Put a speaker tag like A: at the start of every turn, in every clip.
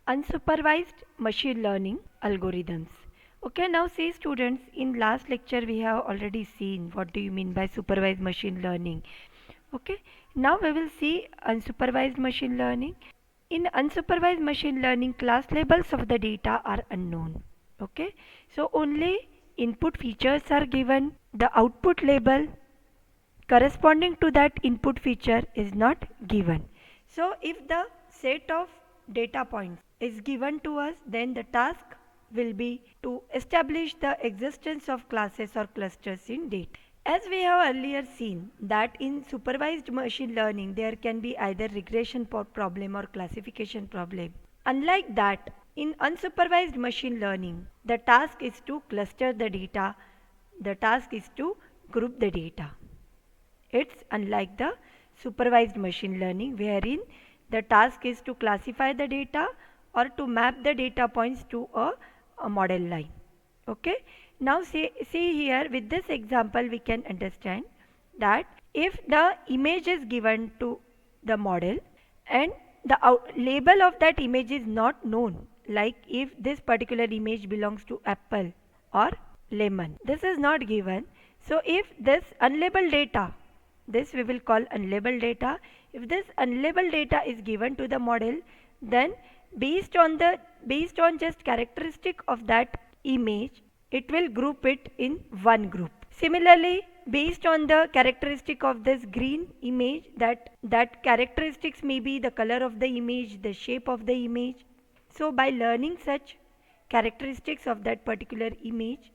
A: Unsupervised machine learning algorithms. Okay, now see students, in last lecture we have already seen what do you mean by supervised machine learning. Okay, now we will see unsupervised machine learning. In unsupervised machine learning, class labels of the data are unknown. Okay, so only input features are given. The output label corresponding to that input feature is not given. So if the set of data points is given to us, then the task will be to establish the existence of classes or clusters in data. As we have earlier seen that in supervised machine learning there can be either regression problem or classification problem. Unlike that, in unsupervised machine learning, the task is to cluster the data, the task is to group the data. It's unlike the supervised machine learning wherein the task is to classify the data or to map the data points to a model line. Okay. Now see here with this example we can understand that if the image is given to the model and the label of that image is not known, like if this particular image belongs to apple or lemon, this is not given. So if this unlabeled data, this we will call unlabeled data, if this unlabeled data is given to the model, then based on just characteristic of that image, it will group it in one group. Similarly, based on the characteristic of this green image, that characteristics may be the color of the image, the shape of the image. So by learning such characteristics of that particular image,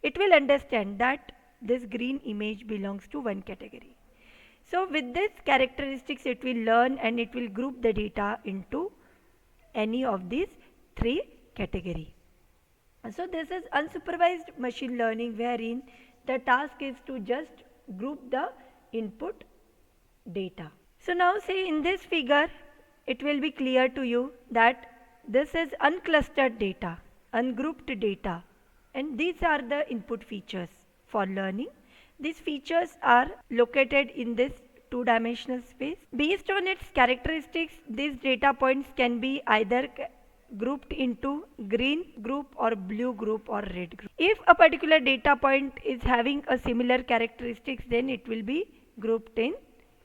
A: it will understand that this green image belongs to one category. So with this characteristics it will learn and it will group the data into any of these three categories. So this is unsupervised machine learning wherein the task is to just group the input data. So now see in this figure it will be clear to you that this is unclustered data, ungrouped data, and these are the input features for learning. These features are located in this two-dimensional space. Based on its characteristics, these data points can be either grouped into green group or blue group or red group. If a particular data point is having a similar characteristics, then it will be grouped in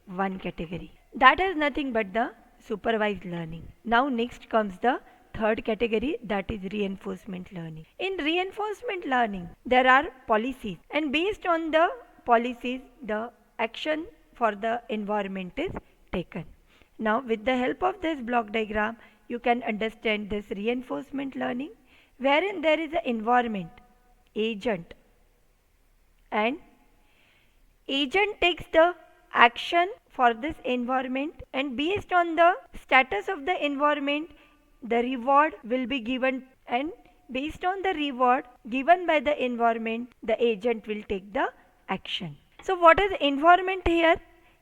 A: one category. That is nothing but the supervised learning. Now next comes the third category, that is reinforcement learning. In reinforcement learning there are policies, and based on the policies the action for the environment is taken. Now with the help of this block diagram you can understand this reinforcement learning wherein there is an environment, agent, and agent takes the action for this environment, and based on the status of the environment the reward will be given, and based on the reward given by the environment the agent will take the action. So what is environment here?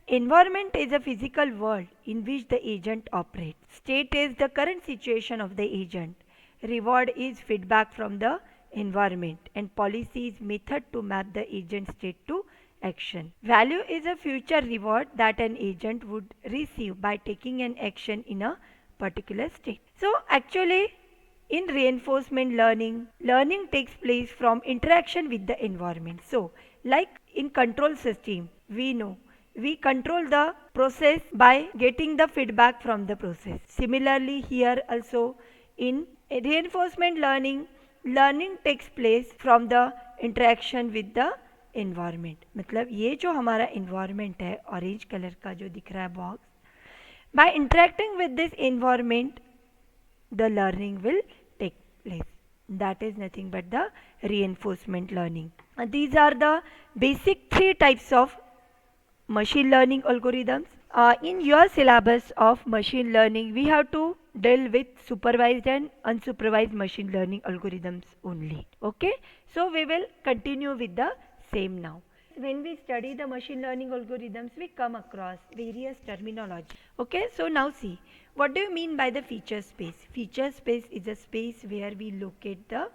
A: Environment is a physical world in which the agent operates. State is the current situation of the agent. Reward is feedback from the environment, and policy is method to map the agent state to action. Value is a future reward that an agent would receive by taking an action in a particular state. So actually in reinforcement learning, learning takes place from interaction with the environment. So like in control system, we know we control the process by getting the feedback from the process. Similarly here also in reinforcement learning, learning takes place from the interaction with the environment. मतलब ये जो हमारा environment है orange colour का जो दिख रहा है box, by interacting with this environment the learning will take place. That is nothing but the reinforcement learning. These are the basic three types of machine learning algorithms. In your syllabus of machine learning we have to deal with supervised and unsupervised machine learning algorithms only. Okay, so we will continue with the same now. When we study the machine learning algorithms we come across various terminology. Okay, so now see what do you mean by the feature space? Feature space is a space where we locate the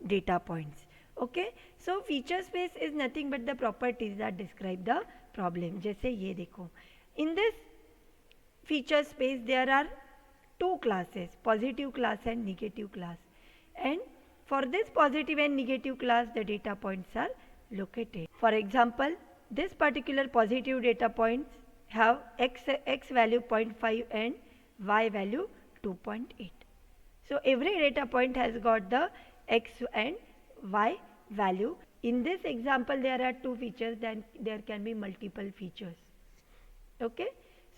A: data points. Okay, so feature space is nothing but the properties that describe the problem. जैसे ये देखो, in this feature space there are two classes, positive class and negative class, and for this positive and negative class the data points are located. For example, this particular positive data points have x value 0.5 and y value 2.8. So every data point has got the x and y value. In this example there are two features, then there can be multiple features. Okay,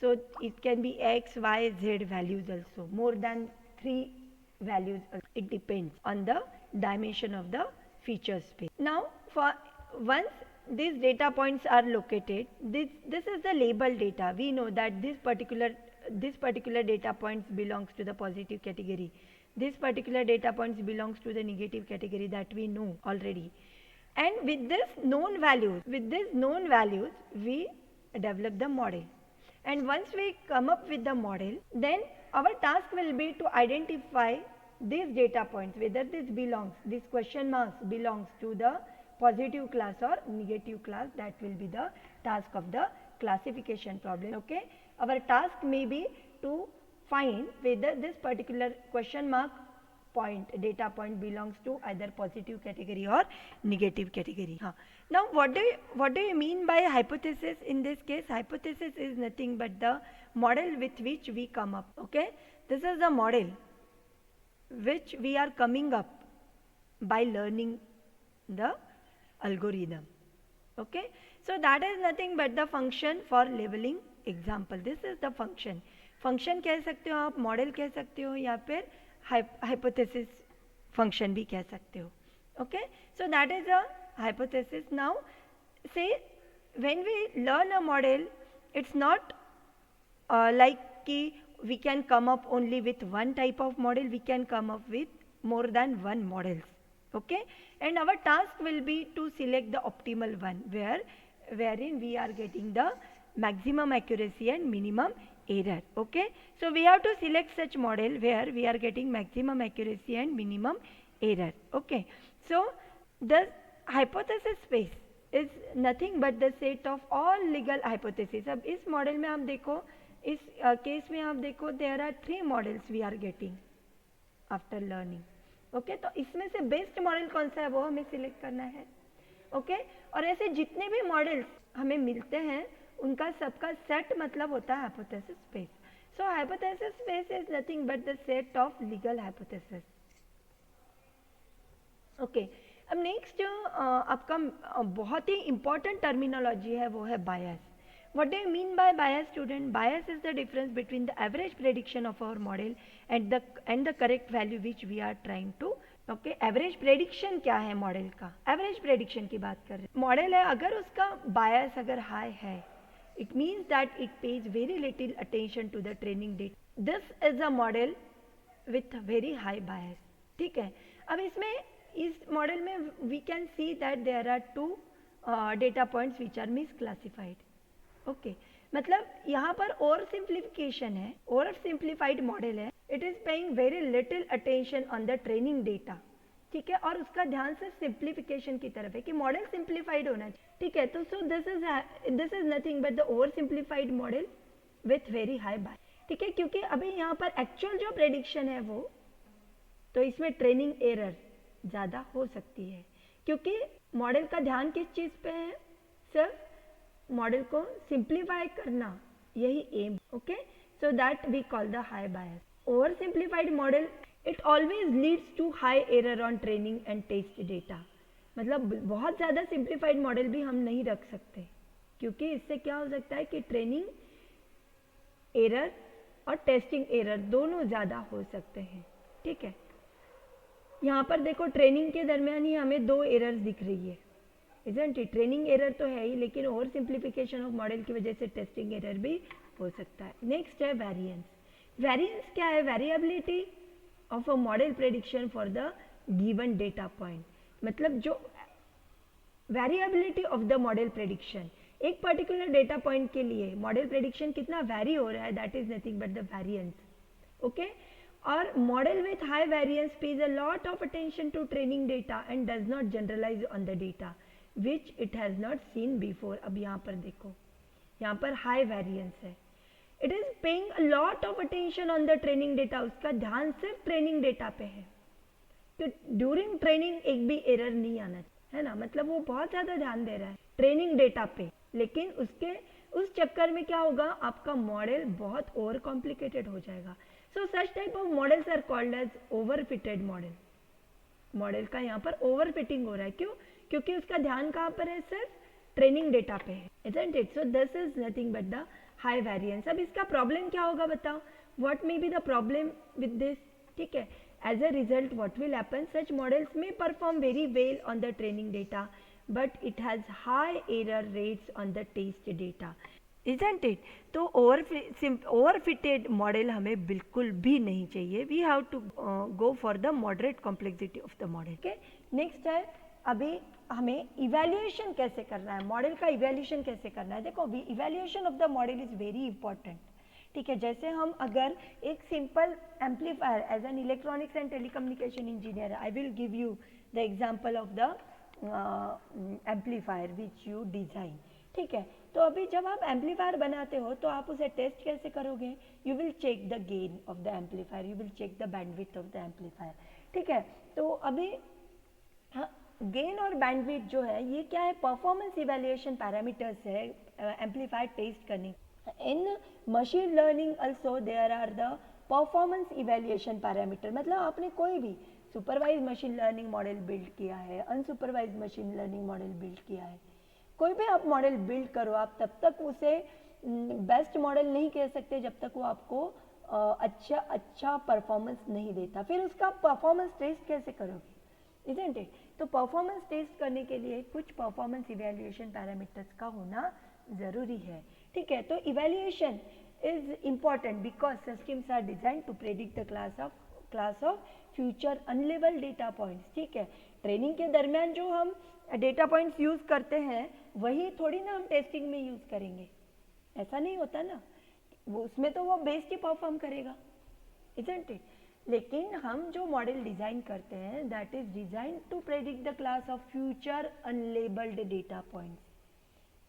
A: so it can be x, y, z values also, more than 3 values. It depends on the dimension of the feature space. Now for once these data points are located, this is the label data. We know that this particular data points belongs to the positive category, this particular data points belongs to the negative category, that we know already. And with these known values we develop the model, and once we come up with the model, then our task will be to identify these data points, whether this question marks belongs to the positive class or negative class. That will be the task of the classification problem. Okay, our task may be to find whether this particular question mark data point belongs to either positive category or negative category. Now what do you mean by hypothesis? In this case, hypothesis is nothing but the model with which we come up. Okay, this is the model which we are coming up by learning the algorithm. Okay, so that is nothing but the function for labeling example. This is the function कह सकते हो आप, model कह सकते हो, या फिर hypothesis function भी कह सकते हो. Okay, so that is a hypothesis. Now say when we learn a model, it's not like we can come up only with one type of model, we can come up with more than one models. Okay, and our task will be to select the optimal one wherein we are getting the maximum accuracy and minimum error. Okay, so we have to select such model where we are getting maximum accuracy and minimum error. Okay, so the hypothesis space is nothing but the set of all legal hypotheses. अब इस model में आप देखो, इस case में आप देखो, there are 3 models we are getting after learning. Okay, तो इसमें से बेस्ट मॉडल कौन सा है वो हमें सिलेक्ट करना है. ओके, और ऐसे जितने भी मॉडल्स हमें मिलते हैं उनका सबका सेट मतलब होता है hypothesis space. So hypothesis space is nothing but the set of legal hypothesis. Okay, अब नेक्स्ट आपका बहुत ही इंपॉर्टेंट टर्मिनोलॉजी है, वो है बायस. What do you mean by bias, student? Bias is the difference between the average prediction of our model and the correct value which we are trying to. Okay, average prediction क्या है model का? Average prediction की बात कर रहे हैं. Model है, अगर उसका bias अगर high है, it means that it pays very little attention to the training data. This is a model with very high bias. ठीक है, अब इसमें इस मॉडल में we can see that there are 2 data points which are misclassified. Okay, मतलब यहाँ पर और सिंप्लीफिकेशन है, और सिंप्लीफाइड मॉडल है. It is paying very little attention on the training data. ठीक है, और उसका ध्यान से सिंप्लीफिकेशन की तरफ है कि मॉडल सिंप्लीफाइड होना चाहिए. ठीक है, तो so this is nothing but the oversimplified model with very high bias. ठीक है, क्योंकि अभी यहाँ पर एक्चुअल जो प्रेडिक्शन है वो, तो इसमें ट्रेनिंग एरर ज़्यादा हो सकती है, क्योंकि मॉडल का ध्यान किस चीज़ पे है, सिर्फ मॉडल को सिंप्लीफाई करना, यही aim. Okay, so that we call the high bias. Oversimplified model it always leads to high error on training and test data. मतलब बहुत ज़्यादा सिंप्लीफाइड मॉडल भी हम नहीं रख सकते, क्योंकि इससे क्या हो सकता है कि ट्रेनिंग एरर और टेस्टिंग एरर दोनों ज़्यादा हो सकते हैं. ठीक है, यहाँ पर देखो ट्रेनिंग के दरमियान ही हमें 2 एरर्स दिख रही है. Isn't it? ट्रेनिंग एरर तो है ही, लेकिन ओवर सिंप्लीफिकेशन ऑफ मॉडल की वजह से टेस्टिंग एरर भी हो सकता है. नेक्स्ट है वेरिएंस. वेरिएंस क्या है? Variability of a model prediction for the given data point. मतलब जो variability of the model prediction, एक पर्टिकुलर डेटा पॉइंट के लिए मॉडल प्रेडिक्शन कितना वेरी हो रहा है, that is nothing but the variance. Okay, और model with high variance pays a lot of attention to training data and does not generalize on the data which it has not seen before. अब यहाँ पर देखो, यहाँ पर high variance है, it is paying a lot of attention on the training data, उसका ध्यान सिर्फ ट्रेनिंग डेटा पे है, तो ड्यूरिंग ट्रेनिंग एक भी एरर नहीं आना है ना, मतलब वो बहुत ज़्यादा ध्यान दे रहा है ट्रेनिंग डेटा पे, लेकिन उस चक्कर में क्या होगा, आपका मॉडल बहुत ओवर कॉम्प्लिकेटेड हो जाएगा. So such type of models are called as overfitted model. Model का यहाँ पर ओवर फिटिंग हो रहा है, क्यों? क्योंकि उसका ध्यान कहाँ पर है, सिर्फ ट्रेनिंग डेटा पे है, isn't it? So this is nothing but the high variance. अब इसका प्रॉब्लम क्या होगा बताओ, what may be the problem with this? ठीक है, as a result what will happen, such models may perform very well on the training data but it has high error rates on the test data, isn't it? तो overfitted model हमें बिल्कुल भी नहीं चाहिए. We have to go for the moderate complexity of the model. Okay, next है अभी हमें evaluation कैसे करना है, मॉडल का इवैल्यूएशन कैसे करना है. देखो, evaluation of the model is very important. ठीक है, जैसे हम अगर एक simple amplifier, as an electronics and telecommunication engineer, I will give you the example of the amplifier which you design. ठीक है, तो अभी जब आप एम्पलीफायर बनाते हो तो आप उसे टेस्ट कैसे करोगे, you will check the gain of the amplifier, you will check the bandwidth of the amplifier. ठीक है, तो अभी गेन और बैंडविड्थ जो है ये क्या है, परफॉर्मेंस इवैल्यूएशन पैरामीटर्स है एम्पलीफायर टेस्ट करने. In machine learning also there are the performance evaluation parameter. मतलब आपने कोई भी supervise machine learning model build किया है, unsupervise machine learning model build किया है, कोई भी आप मॉडल बिल्ड करो, आप तब तक उसे बेस्ट मॉडल नहीं कह सकते जब तक वो आपको अच्छा परफॉर्मेंस नहीं देता. फिर उसका परफॉर्मेंस टेस्ट कैसे करोगे, isn't it? तो परफॉर्मेंस टेस्ट करने के लिए कुछ परफॉर्मेंस इवैल्यूएशन पैरामीटर्स का होना ज़रूरी है. ठीक है, तो evaluation is important because systems are design to predict the class of future unlabel data points. ठीक है, ट्रेनिंग के दरमियान जो हम डेटा पॉइंट्स यूज़ करते हैं वही थोड़ी ना हम टेस्टिंग में यूज़ करेंगे, ऐसा नहीं होता ना, वो उसमें तो वो बेस्ट ही परफॉर्म करेगा, isn't it? लेकिन हम जो मॉडल डिज़ाइन करते हैं that is design to predict the class of future unlabelled data points.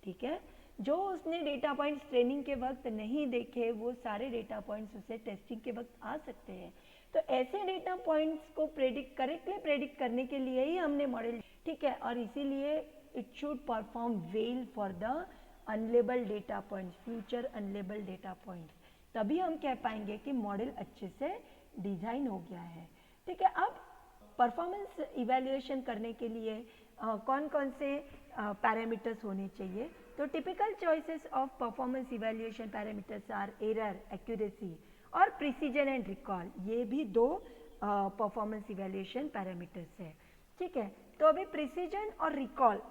A: ठीक है, जो उसने डेटा पॉइंट्स ट्रेनिंग के वक्त नहीं देखे वो सारे डेटा पॉइंट्स उसे टेस्टिंग के वक्त आ सकते हैं. तो ऐसे डेटा पॉइंट्स को करेक्टली प्रेडिक्ट करने के लिए ही हमने मॉडल. ठीक है, और इसीलिए it should perform well for the unlabelled data points, future unlabelled data points, तभी हम कह पाएंगे कि मॉडल अच्छे से डिजाइन हो गया है. ठीक है, अब परफॉर्मेंस इवैल्यूएशन करने के लिए कौन कौन से पैरामीटर्स होने चाहिए. तो typical choices of performance evaluation parameters are error, accuracy और प्रिसीजन एंड रिकॉल. ये भी दो परफॉर्मेंस इवैल्यूएशन पैरामीटर्स है. ठीक है, तो अभी प्रिसीजन और रिकॉल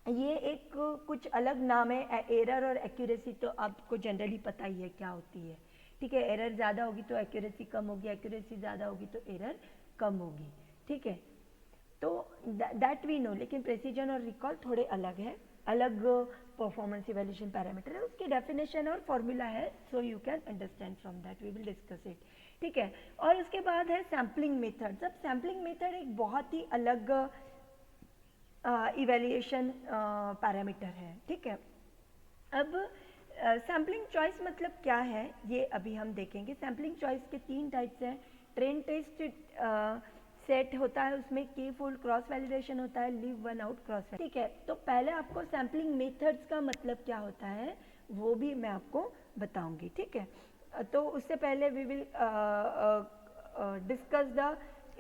A: ये एक कुछ अलग नाम है. एरर और एक्यूरेसी तो आपको जनरली पता ही है क्या होती है. ठीक है, एरर ज़्यादा होगी तो एक्यूरेसी कम होगी, एक्यूरेसी ज़्यादा होगी तो एरर कम होगी. ठीक है, तो दैट वी नो, लेकिन प्रेसिजन और रिकॉल थोड़े अलग है, अलग परफॉर्मेंस इवैल्यूएशन पैरामीटर है, उसकी डेफिनेशन और फॉर्मूला है. So you can understand from that, we will discuss it. ठीक है, और उसके बाद है सैम्पलिंग मेथड. अब सैम्पलिंग मेथड एक बहुत ही अलग इवैल्यूएशन पैरामीटर है. ठीक है, अब सैम्पलिंग चॉइस मतलब क्या है ये अभी हम देखेंगे. सैम्पलिंग चॉइस के 3 टाइप्स हैं. ट्रेन टेस्ट सेट होता है, उसमें के फोल्ड क्रॉस वैलिडेशन होता है, लीव वन आउट क्रॉस. ठीक है, तो पहले आपको सैम्पलिंग मेथड्स का मतलब क्या होता है वो भी मैं आपको बताऊंगी. ठीक है, तो उससे पहले we will discuss the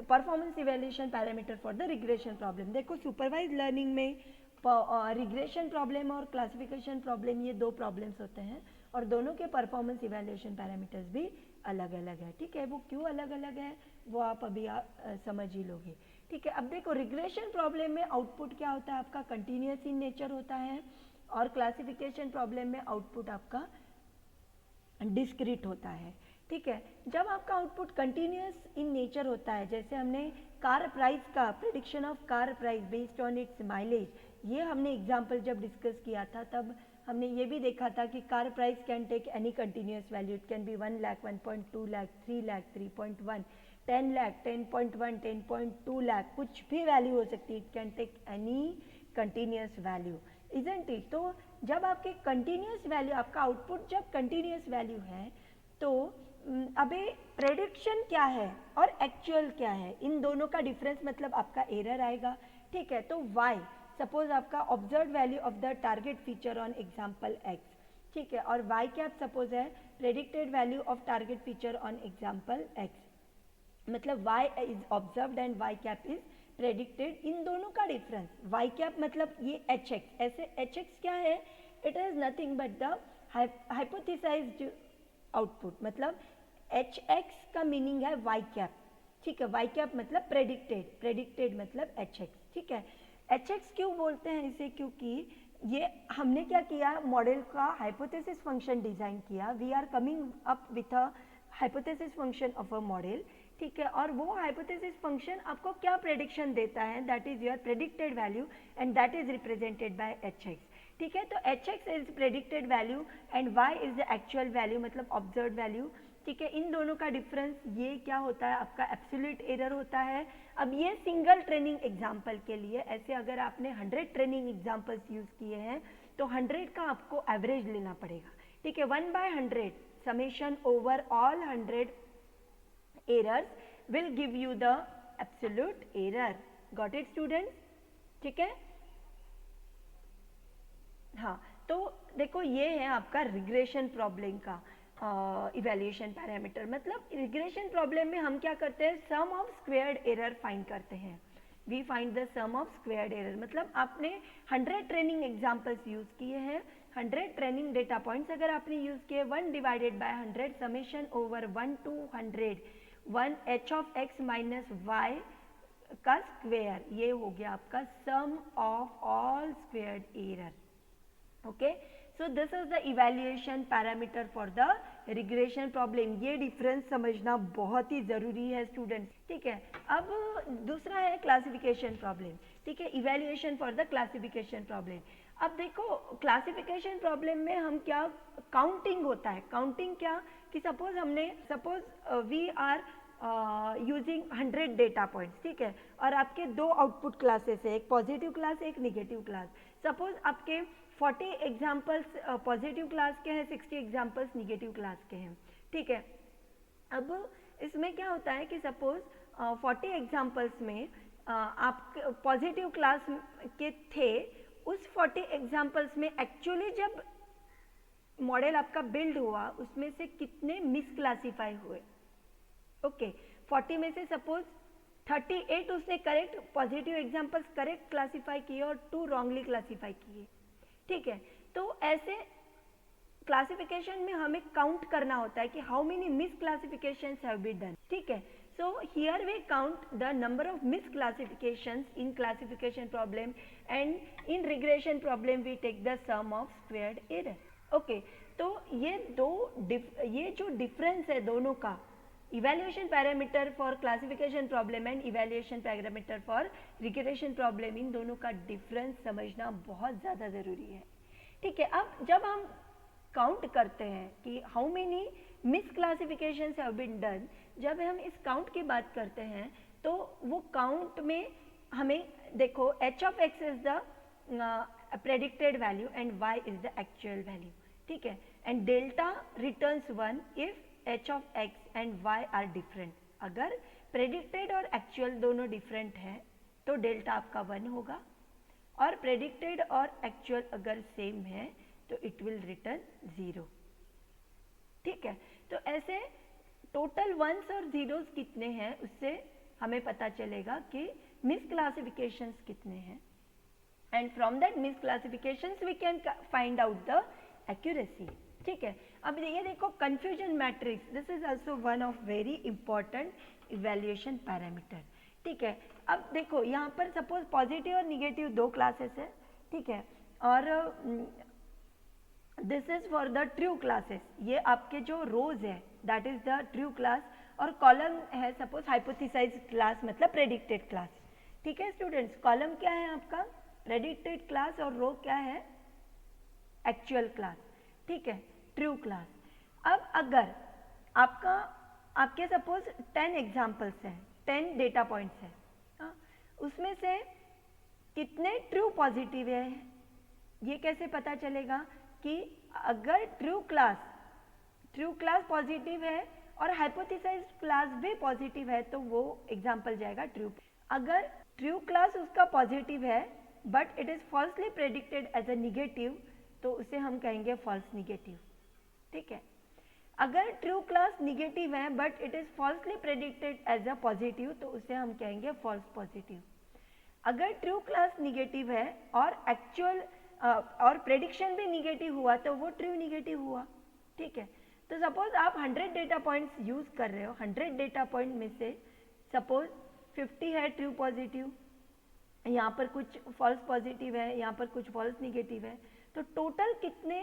A: performance evaluation parameter for the regression problem. देखो, सुपरवाइज लर्निंग में रिग्रेशन प्रॉब्लम और क्लासिफिकेशन प्रॉब्लम ये 2 प्रॉब्लम्स होते हैं और दोनों के परफॉर्मेंस इवैल्यूएशन पैरामीटर्स भी अलग अलग है. ठीक है, वो क्यों अलग अलग है वो आप अभी समझ ही लोगे. ठीक है, अब देखो, रिग्रेशन प्रॉब्लम में आउटपुट क्या होता है आपका, कंटिन्यूस इन नेचर होता है, और क्लासिफिकेशन प्रॉब्लम में आउटपुट आपका डिस्क्रीट होता है. ठीक है, जब आपका आउटपुट कंटिन्यूस इन नेचर होता है, जैसे हमने कार प्राइस का prediction of car price based on it's mileage, ये हमने एग्जाम्पल जब डिस्कस किया था तब हमने ये भी देखा था कि car price can take any continuous value. It can be 1 lakh, 1.2 lakh, 3 lakh, 3.1, 10 lakh, 10.1, 10.2 lakh, कुछ भी वैल्यू हो सकती है. It can take any continuous value, isn't it? तो जब आपके कंटिन्यूस वैल्यू, आपका आउटपुट जब कंटिन्यूस वैल्यू है तो अबे प्रेडिक्शन क्या है और एक्चुअल क्या है, इन दोनों का डिफरेंस मतलब आपका एरर आएगा। ठीक है, तो y सपोज आपका observe value of the target feature on example x, ठीक है, और y क्या सपोज है predicted value of target feature on example x, मतलब y is observed and y cap is predicted, इन दोनों का डिफरेंस y कैप मतलब ये hx, ऐसे hx क्या है, it is nothing but the hypothesized output, मतलब hx का मीनिंग है y कैप, ठीक है, y कैप मतलब प्रेडिक्टेड, प्रेडिक्टेड मतलब hx, ठीक है। hx क्यों बोलते हैं इसे, क्योंकि ये हमने क्या किया, मॉडल का हाइपोथेसिस फंक्शन डिजाइन किया, we are coming up with a hypothesis function of a model, ठीक है, और वो हाइपोथेसिस फंक्शन आपको क्या प्रेडिक्शन देता है, that is your predicted value and that is represented by hx, ठीक है। तो hx is predicted value and y is the actual value मतलब ऑब्जर्व्ड वैल्यू, ठीक है। इन दोनों का डिफरेंस ये क्या होता है, आपका एब्सोल्यूट एरर होता है। अब ये सिंगल ट्रेनिंग एग्जाम्पल के लिए, ऐसे अगर आपने 100 ट्रेनिंग एग्जाम्पल्स यूज किए हैं तो 100 का आपको एवरेज लेना पड़ेगा, ठीक है, 1/100 summation over all 100 errors will give you the absolute error, got it students, ठीक है। हाँ, तो देखो ये है आपका रिग्रेशन प्रॉब्लम का इवैल्यूएशन पैरामीटर, मतलब रिग्रेशन प्रॉब्लम में हम क्या करते हैं, sum of squared error find करते हैं, we find the sum of squared error, मतलब आपने 100 ट्रेनिंग एग्जाम्पल्स यूज किए हैं, 100 ट्रेनिंग डेटा पॉइंट्स अगर आपने यूज किए, 1 divided by 100 summation over 1 to 100 1 h of x minus y का स्क्वेयर, ये हो गया आपका sum of all squared error, okay. So this is the evaluation parameter for the regression problem, ये difference समझना बहुत ही जरूरी है स्टूडेंट्स, ठीक है। अब दूसरा है क्लासिफिकेशन प्रॉब्लम, ठीक है, evaluation for the classification problem. अब देखो क्लासिफिकेशन प्रॉब्लम में हम क्या, काउंटिंग होता है, काउंटिंग क्या कि suppose we are using 100 data points, ठीक है, और आपके दो आउटपुट क्लासेस है, एक पॉजिटिव क्लास एक निगेटिव क्लास, सपोज आपके 40 एग्जाम्पल्स पॉजिटिव क्लास के हैं, 60 एग्जाम्पल्स निगेटिव क्लास के हैं, ठीक है। अब इसमें क्या होता है कि सपोज 40 एग्जाम्पल्स में आप पॉजिटिव क्लास के थे, उस 40 एग्जाम्पल्स में एक्चुअली जब मॉडल आपका बिल्ड हुआ उसमें से कितने मिसक्लासीफाई हुए, ओके 40 में से सपोज 38 उसने correct positive examples correct classify किए और 2 रॉन्गली क्लासीफाई किए, ठीक है। तो ऐसे क्लासिफिकेशन में हमें काउंट करना होता है कि how many misclassifications have been done, ठीक है। So here we count the number of misclassifications in classification problem and in regression problem we take the sum of squared error, okay. तो ये जो difference है दोनों का, evaluation parameter for classification problem and evaluation parameter for regression problem, इन दोनों का difference समझना बहुत ज़्यादा ज़रूरी है, ठीक है। अब जब हम काउंट करते हैं कि how many misclassifications have been done, जब हम इस काउंट की बात करते हैं तो वो काउंट में हमें देखो h of x is the predicted value and y is the actual value, ठीक है, and delta returns 1 if h of x and y are different, अगर प्रेडिक्टेड और एक्चुअल दोनों डिफरेंट है तो डेल्टा आपका 1 होगा, और प्रेडिक्टेड और एक्चुअल अगर सेम है तो इट विल रिटर्न 0, ठीक है। तो ऐसे टोटल वंस और जीरोस कितने हैं उससे हमें पता चलेगा कि मिस क्लासिफिकेशंस कितने हैं, and from that misclassifications we can find out the accuracy, ठीक है। अब ये देखो confusion matrix, this is also one of very important evaluation parameter, ठीक है। अब देखो यहाँ पर सपोज पॉजिटिव और निगेटिव दो क्लासेस है, ठीक है, और this is for the true classes, ये आपके जो रोज है that is the true class, और कॉलम है सपोज हाइपोथेसाइज्ड क्लास मतलब प्रेडिक्टेड क्लास, ठीक है स्टूडेंट्स। कॉलम क्या है आपका प्रेडिक्टेड क्लास और रो क्या है एक्चुअल क्लास, ठीक है, ट्रू क्लास। अब अगर आपके सपोज 10 एग्जाम्पल्स हैं, 10 डेटा पॉइंट्स हैं, उसमें से कितने ट्रू पॉजिटिव है ये कैसे पता चलेगा कि अगर ट्रू क्लास पॉजिटिव है और हाइपोथेसाइज्ड क्लास भी पॉजिटिव है तो वो एग्जाम्पल जाएगा ट्रू। अगर ट्रू क्लास उसका पॉजिटिव है but it is falsely predicted as a negative तो उसे हम कहेंगे फॉल्स निगेटिव। ठीक है, अगर ट्रू क्लास निगेटिव है but it is falsely predicted as a positive तो उसे हम कहेंगे फॉल्स पॉजिटिव। अगर ट्रू क्लास निगेटिव है और एक्चुअल और प्रेडिक्शन भी निगेटिव हुआ तो वो ट्रू निगेटिव हुआ। ठीक है, तो सपोज आप 100 डेटा पॉइंट्स यूज कर रहे हो, 100 डेटा पॉइंट में से सपोज 50 है ट्रू पॉजिटिव, यहाँ पर कुछ फॉल्स पॉजिटिव है, यहाँ पर कुछ फॉल्स निगेटिव है, तो टोटल कितने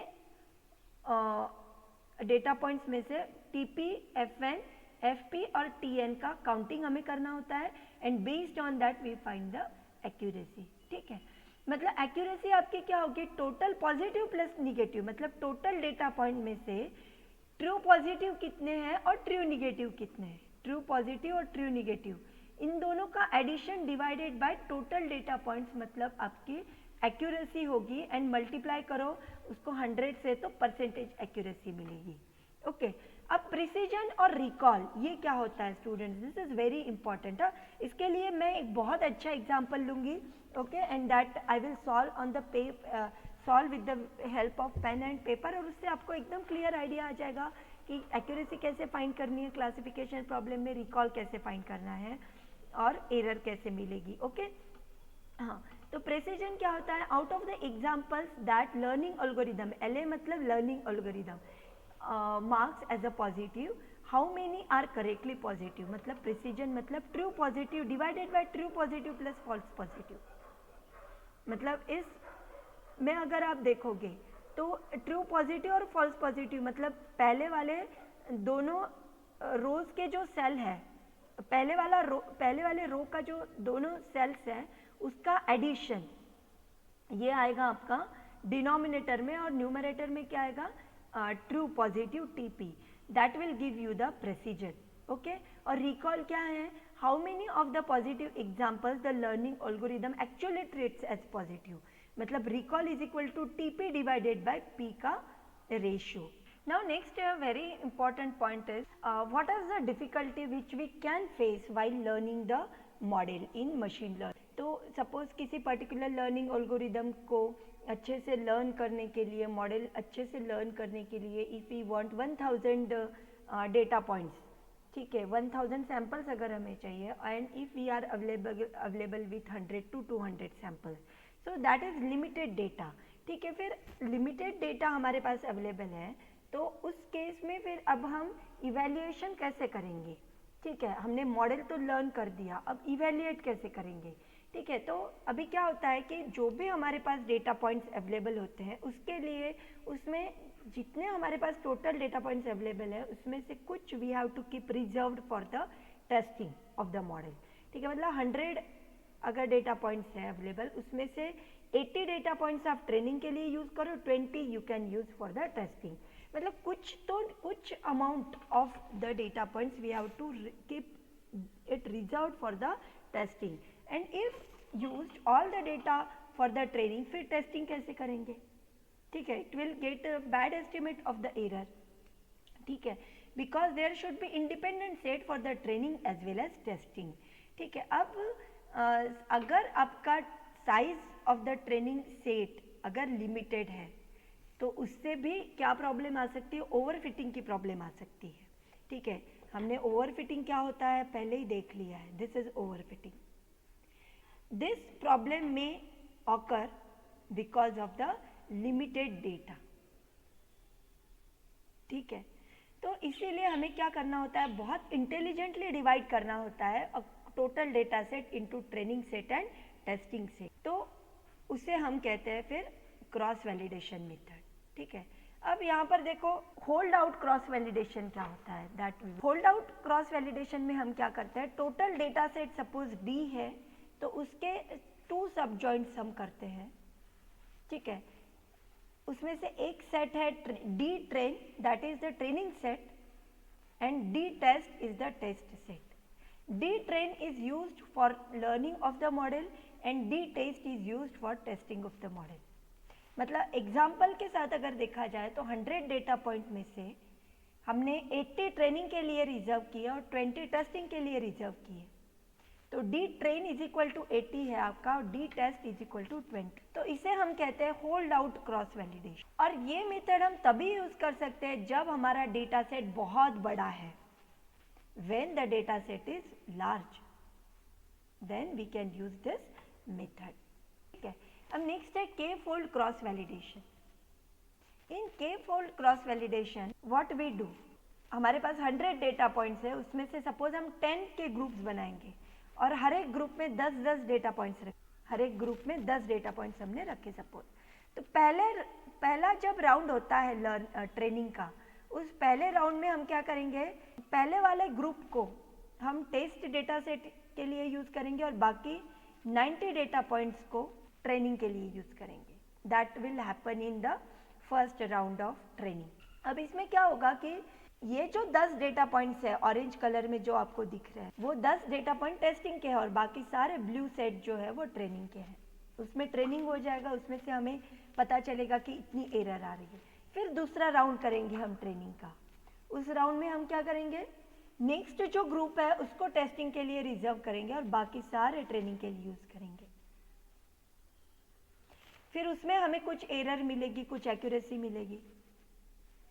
A: डेटा पॉइंट्स में से टीपी, एफएन, एफपी और टीएन का काउंटिंग हमें करना होता है and based on that we find the accuracy. ठीक है, मतलब एक्यूरेसी आपकी क्या होगी, टोटल पॉजिटिव प्लस निगेटिव, मतलब टोटल डेटा पॉइंट में से ट्रू पॉजिटिव कितने हैं और ट्रू निगेटिव कितने हैं, ट्रू पॉजिटिव और ट्रू निगेटिव इन दोनों का addition divided by total data points, मतलब आपकी एक्यूरेसी होगी एंड मल्टीप्लाई करो उसको 100 से तो परसेंटेज एक्यूरेसी मिलेगी। ओके, अब प्रिसीजन और रिकॉल ये क्या होता है students, this is very important. इसके लिए मैं एक बहुत अच्छा एग्जांपल लूंगी, okay, and that I will solve on the solve with the help of pen and paper, और उससे आपको एकदम क्लियर आइडिया आ जाएगा कि एक्यूरेसी कैसे फाइंड करनी है क्लासिफिकेशन प्रॉब्लम में, रिकॉल कैसे फाइंड करना है और एरर कैसे मिलेगी। ओके, हाँ, तो प्रेसिजन क्या होता है, out of the examples that learning algorithm, LA मतलब learning algorithm, marks as a positive, how many are correctly positive, मतलब प्रेसिजन मतलब true positive divided by true positive plus false positive. मतलब इस में अगर आप देखोगे तो ट्रू पॉजिटिव और फॉल्स पॉजिटिव मतलब पहले वाले दोनों रोज के जो सेल है, पहले वाले रो का जो दोनों सेल्स है उसका एडिशन ये आएगा आपका डिनोमिनेटर में, और न्यूमरेटर में क्या आएगा, true positive TP, that will give you the precision. Okay, और रिकॉल क्या है, how many of the positive examples the learning algorithm actually treats as positive, मतलब recall is equal to TP divided by P का ratio. Now next very important point is what is the difficulty which we can face while learning the model in machine learning। तो suppose किसी particular learning algorithm को अच्छे से learn करने के लिए, model अच्छे से learn करने के लिए if we want 1000 data points, ठीक है, 1000 samples अगर हमें चाहिए and if we are available with 100 to 200 samples, so that is limited data। ठीक है, फिर limited data हमारे पास अवेलेबल है तो उस केस में फिर अब हम इवैल्यूएशन कैसे करेंगे। ठीक है, हमने मॉडल तो लर्न कर दिया, अब इवैल्यूएट कैसे करेंगे। ठीक है, तो अभी क्या होता है कि जो भी हमारे पास डेटा पॉइंट्स अवेलेबल होते हैं उसके लिए उसमें जितने हमारे पास टोटल डेटा पॉइंट्स अवेलेबल है उसमें से कुछ we have to keep reserved for the testing of the model. ठीक है, मतलब 100 अगर डेटा पॉइंट्स है अवेलेबल उसमें से 80 डेटा पॉइंट्स आप ट्रेनिंग के लिए यूज करो, 20 you can use for the testing, मतलब कुछ amount of the data points we have to keep it reserved for the testing and if used all the data for the training, फिर testing कैसे करेंगे। ठीक है, it will get a bad estimate of the error. ठीक है, because there should be independent set for the training as well as testing. ठीक है, अब अगर आपका size of the training set अगर लिमिटेड है तो उससे भी क्या प्रॉब्लम आ सकती है, ओवरफिटिंग की प्रॉब्लम आ सकती है। ठीक है, हमने ओवरफिटिंग क्या होता है पहले ही देख लिया है, this is overfitting. This problem में occur because of the limited data. ठीक है, तो इसीलिए हमें क्या करना होता है, बहुत इंटेलिजेंटली डिवाइड करना होता है total data set into training set and testing set, तो उसे हम कहते हैं फिर क्रॉस वैलिडेशन मेथड। ठीक है, अब यहाँ पर देखो होल्ड आउट क्रॉस वैलिडेशन क्या होता है, that hold out cross validation में हम क्या करते हैं, total data set suppose D है तो उसके 2 सब जॉइंट्स हम करते हैं। ठीक है, उसमें से एक सेट है D train, that is the training set, and D test is the test set. D train is used for learning of the model and D test is used for testing of the model. मतलब example के साथ अगर देखा जाए तो 100 data point में से हमने 80 ट्रेनिंग के लिए रिजर्व किए और 20 टेस्टिंग के लिए रिजर्व किए। तो D train is equal to 80 है आपका और D test is equal to 20। तो इसे हम कहते हैं होल्ड आउट क्रॉस वैलिडेशन। और ये मेथड हम तभी यूज कर सकते हैं जब हमारा डेटा सेट बहुत बड़ा है। When the data set is large then we can use this method. ठीक है, अब नेक्स्ट है के fold cross validation. In K fold cross validation what we do, हमारे पास 100 डेटा पॉइंट्स है, उसमें से सपोज हम 10 के ग्रुप्स बनाएंगे और हर एक ग्रुप में 10-10 डेटा पॉइंट्स रखें। हर एक ग्रुप में 10 डेटा पॉइंट्स हमने रखे सपोज। तो पहला जब राउंड होता है ट्रेनिंग का, उस पहले राउंड में हम क्या करेंगे, पहले वाले ग्रुप को हम टेस्ट डेटा सेट के लिए यूज करेंगे और बाकी 90 डेटा पॉइंट्स को ट्रेनिंग के लिए यूज करेंगे। That will happen in the first round of training. अब इसमें क्या होगा कि ये जो 10 डेटा पॉइंट्स है ऑरेंज कलर में जो आपको दिख रहे हैं, वो 10 डेटा पॉइंट टेस्टिंग के हैं और बाकी सारे ब्लू सेट जो है वो ट्रेनिंग के हैं। उसमें ट्रेनिंग हो जाएगा, उसमें से हमें पता चलेगा कि इतनी एरर आ रही है। फिर दूसरा राउंड करेंगे हम ट्रेनिंग का। उस राउंड में हम क्या करेंगे, नेक्स्ट जो ग्रुप है उसको टेस्टिंग के लिए रिजर्व करेंगे और बाकी सारे ट्रेनिंग के लिए यूज करेंगे। फिर उसमें हमें कुछ एरर मिलेगी, कुछ एक्यूरेसी मिलेगी।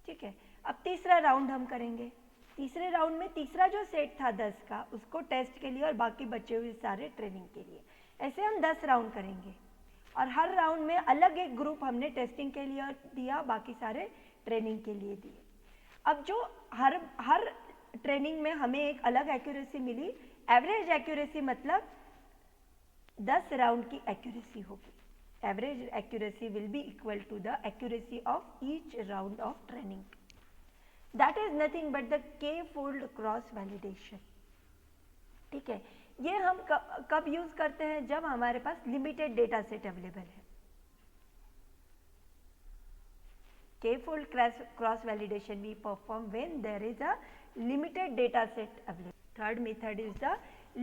A: ठीक है, अब तीसरा राउंड हम करेंगे। तीसरे राउंड में तीसरा जो सेट था 10 का, उसको टेस्ट के लिए और बाकी बचे हुए सारे ट्रेनिंग के लिए। ऐसे हम 10 राउंड करेंगे और हर राउंड में अलग एक ग्रुप हमने टेस्टिंग के लिए दिया, बाकी सारे ट्रेनिंग के लिए दिए। अब जो हर ट्रेनिंग में हमें एक अलग एक्यूरेसी मिली, एवरेज एक्यूरेसी मतलब 10 राउंड की एक्यूरेसी होगी। Average accuracy will be equal to the accuracy of each round of training. That is nothing but the k-fold cross validation. ठीक है, ये हम कब यूज करते हैं, जब हमारे पास लिमिटेड डेटा सेट अवेलेबल है। K-fold cross validation we perform when there is a limited data set available. Third method is the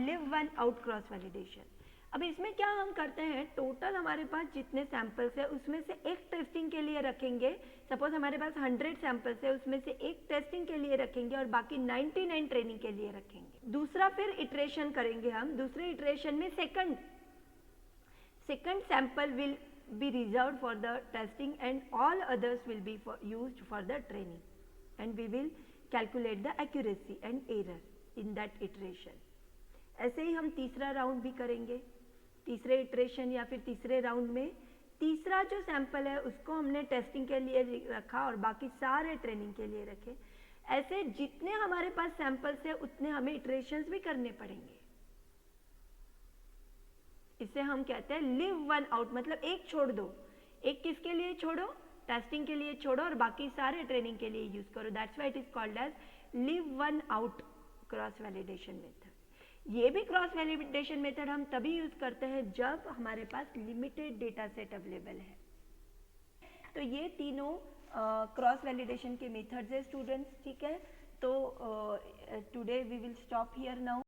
A: live one out cross validation. अब इसमें क्या हम करते हैं, टोटल हमारे पास जितने सैंपल्स है उसमें से एक टेस्टिंग के लिए रखेंगे। सपोज हमारे पास 100 सैंपल्स है, उसमें से एक टेस्टिंग के लिए रखेंगे और बाकी 99 ट्रेनिंग के लिए रखेंगे। दूसरा फिर इटरेशन करेंगे हम। दूसरे इटरेशन में second sample will be reserved for the testing and all others will be used for the training, and we will calculate the accuracy and error in that iteration. ऐसे ही हम तीसरा राउंड भी करेंगे। तीसरे इटरेशन या फिर तीसरे राउंड में तीसरा जो सैंपल है उसको हमने टेस्टिंग के लिए रखा और बाकी सारे ट्रेनिंग के लिए रखे। ऐसे जितने हमारे पास सैंपल्स है उतने हमें इटरेशंस भी करने पड़ेंगे। इसे हम कहते हैं लिव वन आउट, मतलब एक छोड़ दो। एक किसके लिए छोड़ो, टेस्टिंग के लिए छोड़ो और बाकी सारे ट्रेनिंग के लिए यूज करो। That's why it is called as leave one out cross validation method. ये भी क्रॉस वैलिडेशन मेथड हम तभी यूज करते हैं जब हमारे पास लिमिटेड डेटा सेट अवेलेबल है। तो ये तीनों क्रॉस वैलिडेशन के मेथड्स है स्टूडेंट्स। ठीक है, तो today we will stop here now.